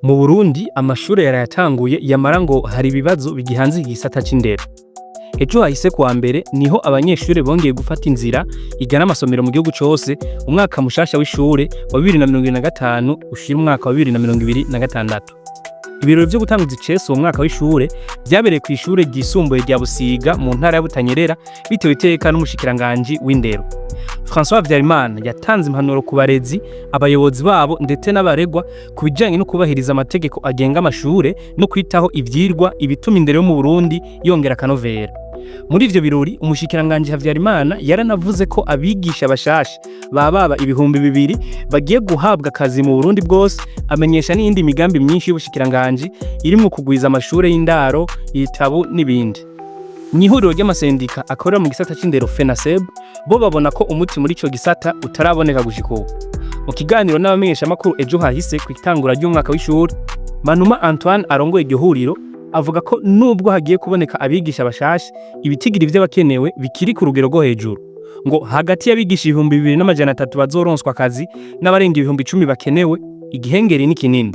Mu Burundi amashure yarayatanguye yamara ngo hari ibibazo bigihanze igisata c'indero. Ejo hahise kuwa mbere niho abanyeshure bongeye gufata inzira igana amasomero mu gihugu cose umwaka mushasha w'ishure wa 2025 ushira umwaka wa 2026. Ibirori vyo gutanguza icese uwo mwaka w'ishure vyabereye kw'ishure ryisumbuye rya Busiga mu ntara ya Butanyerera bitewe iteka n'umushikiranganji w'indero. François Vyarimana yatanze impanuro ku barezi, abayobozi babo ndetse n'abaregwa ku bijanye no kubahiriza amategeko agenga amashure no kwitaho ivyirwa ibituma indero yo mu Burundi yongera akanovera. Muri ivyo birori umushikiranganji Vyarimana yaranavuze ko abigisha bashasha baba ibihumbi 200 bagiye guhabwa akazi mu Burundi bwose, amenyesha n'indi migambi myinshi y'ubushikiranganji irimwo kugwiza amashure y'indaro, ibitabo n'ibindi. Mw'ihuriro ry'amasendika akorera mu gisata c'indero FENASEB bo babona ko umuti muri ico gisata utaraboneka gushika ubu. Mu kiganiro n'abamenyesha makuru ejo hahise kw'itangura ry'umwaka w'ishure, Manuma Antoine arongoye iryo huriro avuga ko nubwo hagiye kuboneka abigisha bashasha, ibitigiri vy'abakenewe bikiri ku rugero rwo hejuru. Ngo hagati y'abigisha 2300 bazoronswa akazi n'abarenga 10,000 bakenewe, igihengeri ni kinini.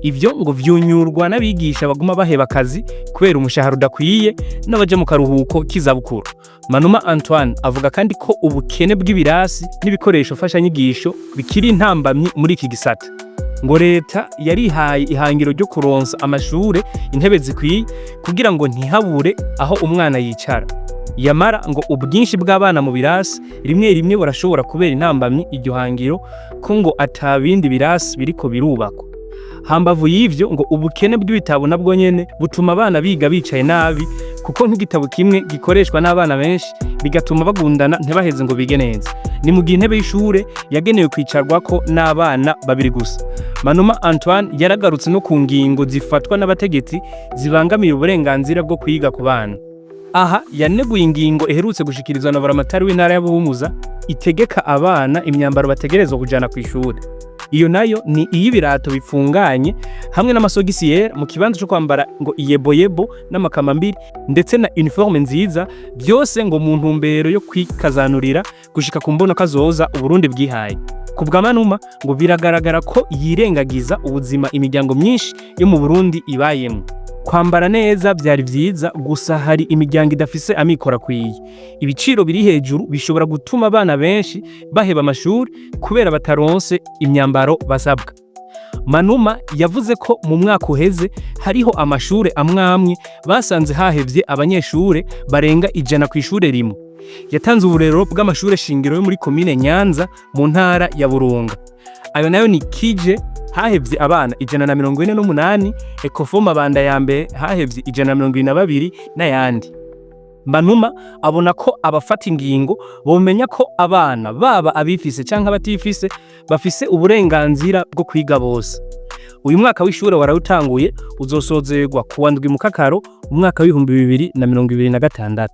Ivyo ngo vyunyurwa n'abigisha baguma baheba akazi kubera umushahara udakwiye n'abaje mu karuhuko k'izabukuru. Manuma Antoine avuga kandi ko ubukene bw'ibirasi n'ibikoresho mfashanyigisho bikiri intambamyi muri iki gisata. Ngo Reta yarihaye ihangiro ryo kuronsa amashure intebe zikwiye kugira ngo ntihabure aho umwana yicara. Yamara ngo ubwinshi bw'abana mu birasi rimwe burashobora kubera intambamyi iryo hangiro ko ngo atabindi birasi biriko birubakwa. Hambavu y'ivyo ngo ubukene bw'ibitabo nabwo nyene butuma abana biga bicaye nabi kuko nk'igitabo kimwe gikoreshwa n'abana benshi bigatuma bagundana ntibaheze ngo bige neza. Ni mu gihe intebe y'ishure yagenewe kwicarwako n'abana 2 gusa. Manuma Antoine yaragarutse no ku ngingo zifatwa n'abategetsi zibangamiye uburenganzira bwo kwiga ku bana. Aha yaneguye ingingo eherutse gushikirizwa na buramatari w'intara ya Buhumuza itegeka abana imyambaro bategerezwa kujana kw'ishure. Iyo nayo ni iy'ibirato bifunganye hamwe n'amasogisi yera mu kibanza cyo kwambara ngo iyeboyebo n'amakamambiri ndetse na uniforme nziza, byose ngo mu ntumbero yo kwikazanurira gushika ku mbono kazoza Uburundi bwihaye. Kubwa Manuma ngo biragaragara ko yirengagiza ubuzima imiryango myinshi yo mu Burundi ibayemo. Kwambara neza byari vyiza, gusa hari imiryango idafise amikora kwiye. Ibiciro biri hejuru bishobora gutuma abana benshi baheba amashuri kubera bataronse imyambaro basabwa. Manuma yavuze ko mu mwaka uheze hariho amashure amwamwe basanze hahevye abanyeshure barenga 100 kw'ishure rimwe. Yatanze uburero bw'amashure shingiro yo muri komine Nyanza mu ntara ya Burunga. Ayo nayo ni Kije hahevye abana 148, Ekofoma banda ya mbere hahevye 122 n'ayandi. Manuma abona ko abafata ingingo bomenya ko abana baba abifise canke abatifise bafise uburenganzira bwo kwiga bose. Uyu mwaka w'ishure warawutanguye uzosozerwa kuwa ndwi mu Kakaro umwaka wa 2026.